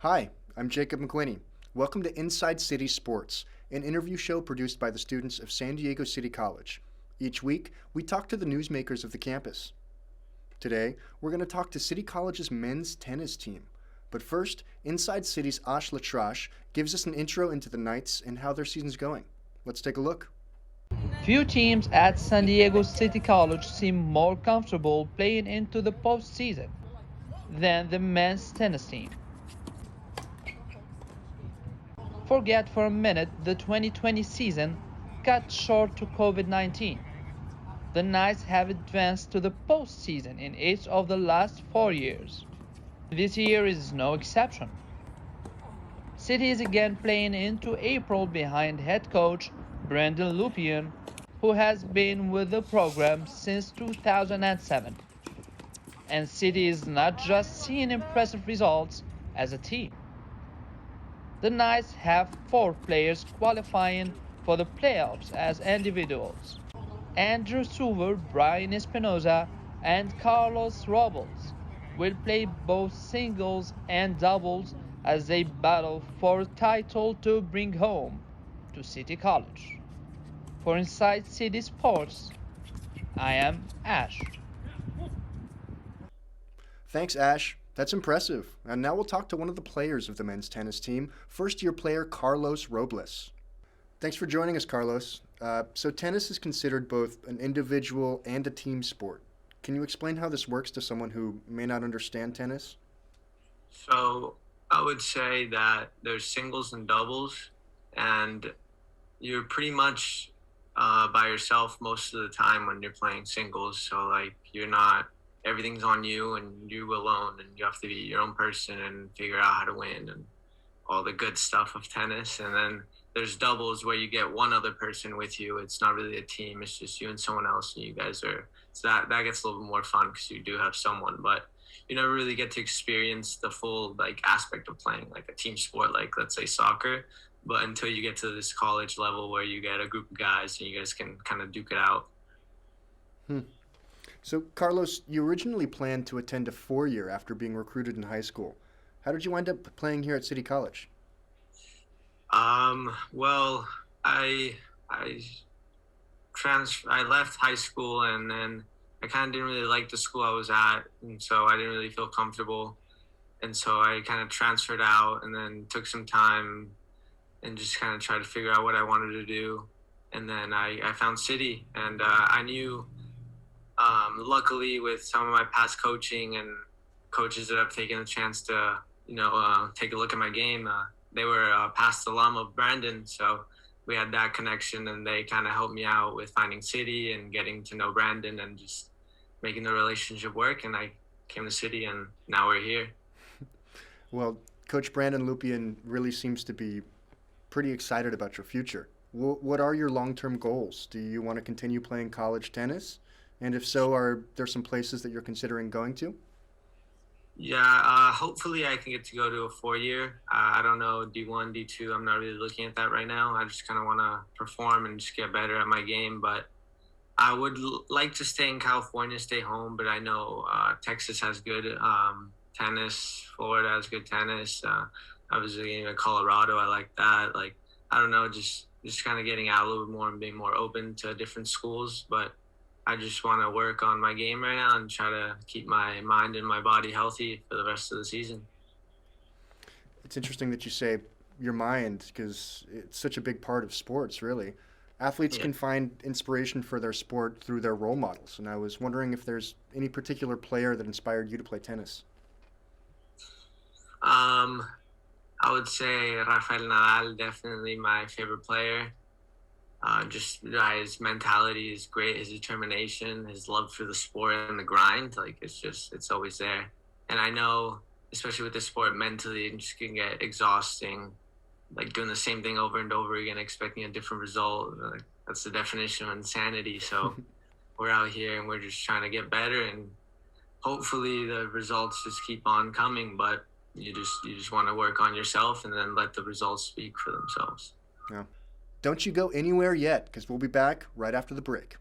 Hi, I'm Jakob McWhinney. Welcome to Inside City Sports, an interview show produced by the students of San Diego City College. Each week, we talk to the newsmakers of the campus. Today, we're going to talk to City College's men's tennis team. But first, Inside City's Ash Latrash gives us an intro into the Knights and how their season's going. Let's take a look. Few teams at San Diego City College seem more comfortable playing into the postseason than the men's tennis team. Forget for a minute the 2020 season cut short to COVID-19. The Knights have advanced to the postseason in 8 of the last 4 years. This year is no exception. City is again playing into April behind head coach Brandon Lupien, who has been with the program since 2007. And City is not just seeing impressive results as a team. The Knights have 4 players qualifying for the playoffs as individuals. Andrew Suver, Brian Espinoza, and Carlos Robles will play both singles and doubles as they battle for a title to bring home to City College. For Inside City Sports, I am Ash. Thanks, Ash. That's impressive. And now we'll talk to one of the players of the men's tennis team, first-year player Carlos Robles. Thanks for joining us, Carlos. So tennis is considered both an individual and a team sport. Can you explain how this works to someone who may not understand tennis? So I would say that there's singles and doubles, and you're pretty much by yourself most of the time when you're playing singles. So everything's on you and you alone, and you have to be your own person and figure out how to win and all the good stuff of tennis. And then there's doubles where you get one other person with you. It's not really a team. It's just you and someone else, and you guys are, so that gets a little bit more fun because you do have someone, but you never really get to experience the full aspect of playing like a team sport, like let's say soccer. But until you get to this college level where you get a group of guys and you guys can kind of duke it out. So, Carlos, you originally planned to attend a 4-year after being recruited in high school. How did you wind up playing here at City College? Well, I left high school, and then I kind of didn't really like the school I was at, and so I didn't really feel comfortable. And so I kind of transferred out and then took some time and just kind of tried to figure out what I wanted to do. And then I found City, and I knew, luckily with some of my past coaching and coaches that have taken the chance to, take a look at my game, they were a past alum of Brandon, so we had that connection, and they kind of helped me out with finding City and getting to know Brandon and just making the relationship work. And I came to City, and now we're here. Well, Coach Brandon Lupien really seems to be pretty excited about your future. What are your long-term goals? Do you want to continue playing college tennis? And if so, are there some places that you're considering going to? Yeah, hopefully I can get to go to a 4-year. I don't know, D1, D2, I'm not really looking at that right now. I just kind of want to perform and just get better at my game. But I would like to stay in California, stay home. But I know Texas has good tennis. Florida has good tennis. Obviously, Colorado, I like that. I don't know, just kind of getting out a little bit more and being more open to different schools. But I just want to work on my game right now and try to keep my mind and my body healthy for the rest of the season. It's interesting that you say your mind, because it's such a big part of sports, really. Athletes can find inspiration for their sport through their role models, and I was wondering if there's any particular player that inspired you to play tennis. I would say Rafael Nadal, definitely my favorite player. His mentality is great, his determination, his love for the sport and the grind. It's always there. And I know, especially with this sport, mentally it just can get exhausting, doing the same thing over and over again, expecting a different result. That's the definition of insanity. So we're out here and we're just trying to get better, and hopefully the results just keep on coming. But you just want to work on yourself and then let the results speak for themselves. Yeah. Don't you go anywhere yet, because we'll be back right after the break.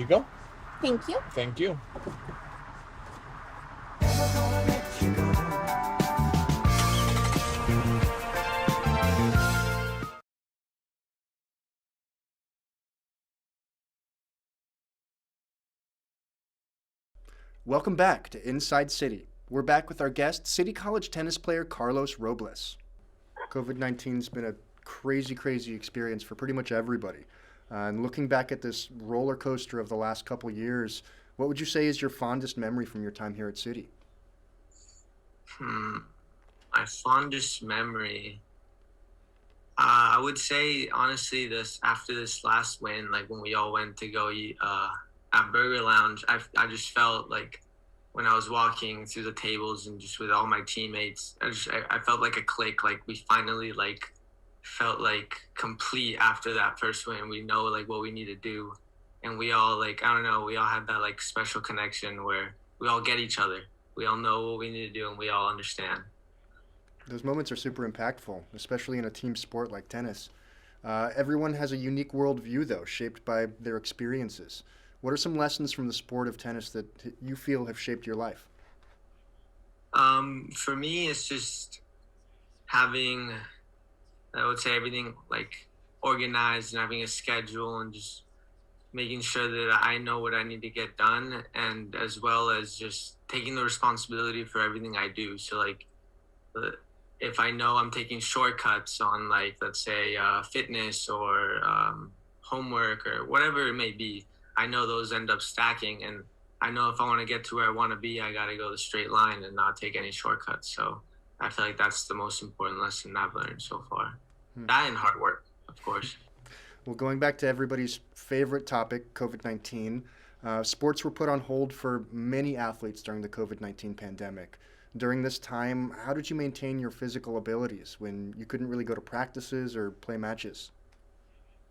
you go. Thank you. Thank you. Welcome back to Inside City. We're back with our guest, City College tennis player Carlos Robles. COVID-19's been a crazy experience for pretty much everybody. And looking back at this roller coaster of the last couple years, what would you say is your fondest memory from your time here at City? My fondest memory, I would say honestly, this after this last win, like when we all went to go eat at Burger Lounge, I just felt like when I was walking through the tables and just with all my teammates, I felt like a click. Like we finally like felt like complete after that first win. We know like what we need to do, and we all like I don't know, we all had that like special connection where we all get each other. We all know what we need to do, and we all understand. Those moments are super impactful, especially in a team sport like tennis. Everyone has a unique worldview, though, shaped by their experiences. What are some lessons from the sport of tennis that you feel have shaped your life? For me, it's just having, I would say, everything like organized and having a schedule and just making sure that I know what I need to get done, and as well as just taking the responsibility for everything I do. So like, if I know I'm taking shortcuts on like, let's say, fitness or homework or whatever it may be, I know those end up stacking, and I know if I want to get to where I want to be, I got to go the straight line and not take any shortcuts. So I feel like that's the most important lesson I've learned so far. That and hard work, of course. Well, going back to everybody's favorite topic, COVID-19, sports were put on hold for many athletes during the COVID-19 pandemic. During this time, how did you maintain your physical abilities when you couldn't really go to practices or play matches?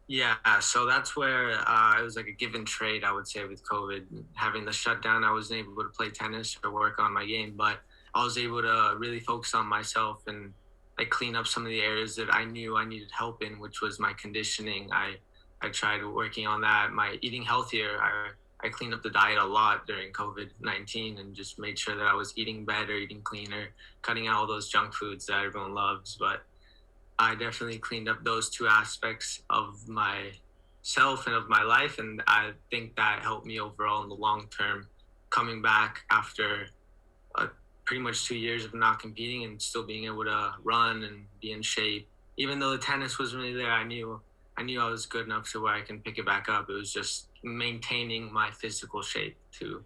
Yeah, so that's where it was like a give and trade, I would say, with COVID. Having the shutdown, I wasn't able to play tennis or work on my game, but I was able to really focus on myself and like clean up some of the areas that I knew I needed help in, which was my conditioning. I tried working on that, my eating healthier. I cleaned up the diet a lot during COVID-19 and just made sure that I was eating better, eating cleaner, cutting out all those junk foods that everyone loves. But I definitely cleaned up those two aspects of myself and of my life, and I think that helped me overall in the long term. Coming back after pretty much 2 years of not competing and still being able to run and be in shape, even though the tennis wasn't really there, I knew I was good enough to where I can pick it back up. It was just maintaining my physical shape to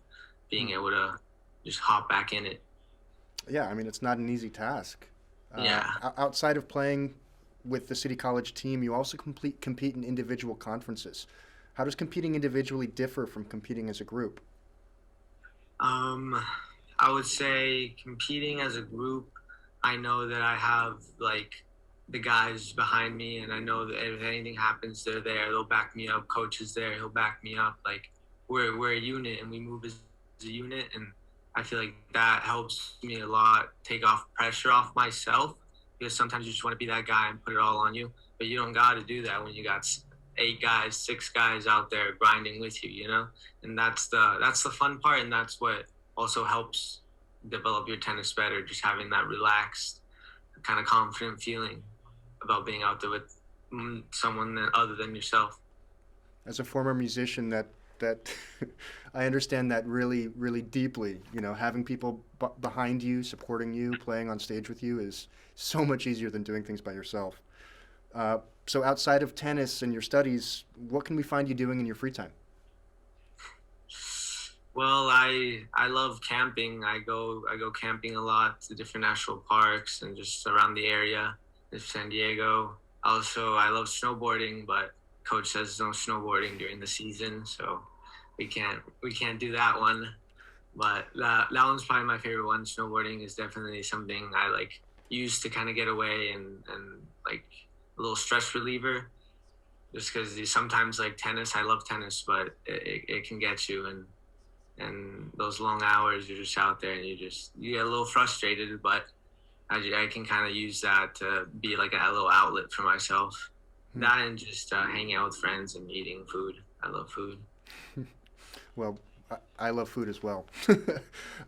being able to just hop back in it. Yeah, I mean, it's not an easy task. Yeah. Outside of playing with the City College team, you also compete in individual conferences. How does competing individually differ from competing as a group? I would say competing as a group, I know that I have like the guys behind me, and I know that if anything happens, they're there. They'll back me up. Coach is there. He'll back me up. Like we're a unit, and we move as a unit, and I feel like that helps me a lot take off pressure off myself, because sometimes you just want to be that guy and put it all on you, but you don't got to do that when you got 8 guys, 6 guys out there grinding with you, you know? And that's the fun part, and that's what also helps develop your tennis better, just having that relaxed, kind of confident feeling about being out there with someone other than yourself. As a former musician, that I understand that really deeply. You know, having people behind you, supporting you, playing on stage with you is so much easier than doing things by yourself. So outside of tennis and your studies, what can we find you doing in your free time? Well, I love camping. I go camping a lot to different national parks and just around the area in San Diego. Also, I love snowboarding, but coach says no snowboarding during the season, so we can't do that one. But that one's probably my favorite one. Snowboarding is definitely something I like use to kind of get away and like a little stress reliever. Just because sometimes like tennis, I love tennis, but it can get you, and those long hours you're just out there and you get a little frustrated, but I can kind of use that to be like a little outlet for myself. That and just hanging out with friends and eating food. I love food. Well, I love food as well.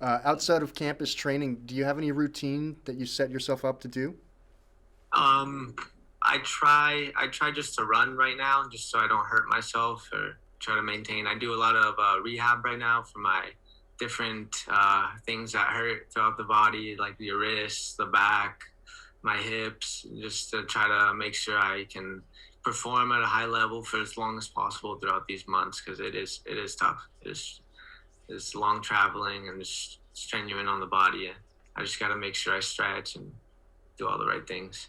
Outside of campus training, do you have any routine that you set yourself up to do? I try just to run right now, just so I don't hurt myself or try to maintain. I do a lot of rehab right now for my different things that hurt throughout the body, like the wrists, the back, my hips, just to try to make sure I can perform at a high level for as long as possible throughout these months, because it is tough. It's long traveling and just strenuous on the body. I just got to make sure I stretch and do all the right things.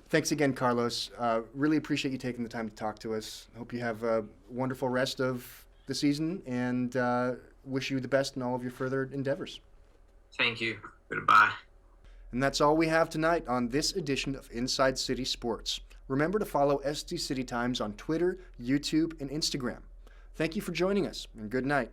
Thanks again, Carlos. Really appreciate you taking the time to talk to us. Hope you have a wonderful rest of the season, and wish you the best in all of your further endeavors. Thank you. Goodbye. And that's all we have tonight on this edition of Inside City Sports. Remember to follow SD City Times on Twitter, YouTube, and Instagram. Thank you for joining us, and good night.